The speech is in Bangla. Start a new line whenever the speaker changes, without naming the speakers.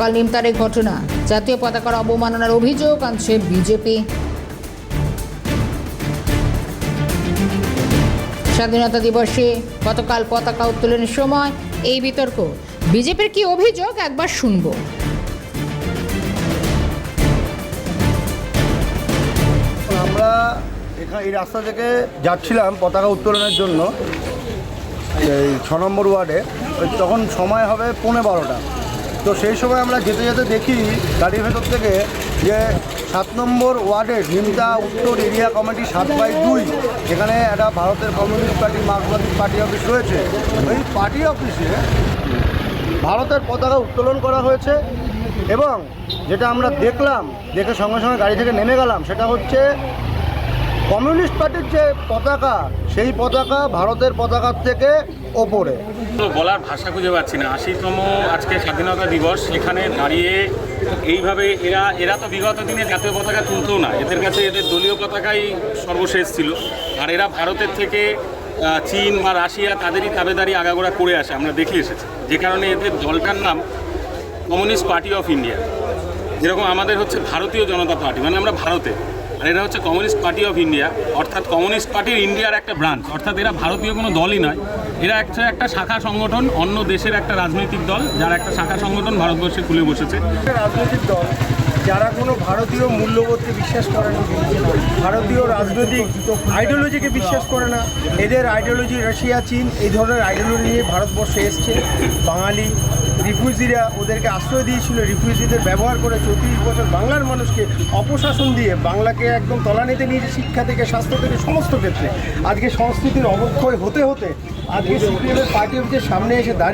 কাল নিমতারের ঘটনা, জাতীয় পতাকার অবমাননার অভিযোগ আনছে বিজেপি। স্বাধীনতা দিবসে গতকাল পতাকা উত্তোলনের সময় এই বিতর্ক। বিজেপির কি অভিযোগ একবার শুনবো।
আমরা এখানে এই রাস্তা থেকে যাচ্ছিলাম পতাকা উত্তোলনের জন্য এই 6 নম্বর ওয়ার্ডে। তখন সময় হবে 11:15। তো সেই সময় আমরা যেতে যেতে দেখি গাড়ির ভেতর থেকে যে 7 নম্বর ওয়ার্ডের নিমতা উত্তর এরিয়া কমিটি 7/2 এখানে একটা ভারতের কমিউনিস্ট পার্টি মার্কসবাদী পার্টি অফিস রয়েছে। ওই পার্টি অফিসে ভারতের পতাকা উত্তোলন করা হয়েছে এবং যেটা আমরা দেখলাম, দেখে সঙ্গে সঙ্গে গাড়ি থেকে নেমে গেলাম, সেটা হচ্ছে কমিউনিস্ট পার্টির যে পতাকা, সেই পতাকা ভারতের পতাকার থেকে ওপরে।
বলার ভাষা খুঁজে পাচ্ছি না। 80তম আজকে স্বাধীনতা দিবস, এখানে দাঁড়িয়ে এইভাবে এরা তো বিগত দিনে জাতীয় পতাকা তুলতো না, এদের কাছে এদের দলীয় পতাকাই সর্বশেষ ছিল। আর এরা ভারতের থেকে চীন বা রাশিয়া তাদেরই তাবেদারি আগাগোড়া করে আসে, আমরা দেখে এসেছি। যে কারণে এদের দলটার নাম কমিউনিস্ট পার্টি অফ ইন্ডিয়া। যেরকম আমাদের হচ্ছে ভারতীয় জনতা পার্টি, মানে আমরা ভারতে, আর এরা হচ্ছে কমিউনিস্ট পার্টি অফ ইন্ডিয়া, অর্থাৎ কমিউনিস্ট পার্টির ইন্ডিয়ার একটা ব্রাঞ্চ। অর্থাৎ এরা ভারতীয় কোনো দলই নয়, এরা একটা শাখা সংগঠন, অন্য দেশের একটা রাজনৈতিক দল, যার একটা শাখা সংগঠন ভারতবর্ষে খুলে বসেছে।
রাজনৈতিক দল যারা কোনো ভারতীয় মূল্যবোধকে বিশ্বাস করে না, ভারতীয় রাজনৈতিক আইডিওলজিকে বিশ্বাস করে না। এদের আইডিওলজি রাশিয়া, চীন এই ধরনের আইডিওলজি নিয়ে ভারতবর্ষে এসছে। বাঙালি রিফিউজিরা ওদেরকে আশ্রয় দিয়েছিল, রিফিউজিদের ব্যবহার করে 34 বছর বাংলার মানুষকে অপশাসন দিয়ে বাংলাকে একদম তলানিতে নিয়ে শিক্ষা থেকে স্বাস্থ্য থেকে সমস্ত ক্ষেত্রে আজকে সংস্কৃতির অবক্ষয় হতে হতে আজকে সিপিএমের পার্টি অফিসের সামনে এসে দাঁড়িয়ে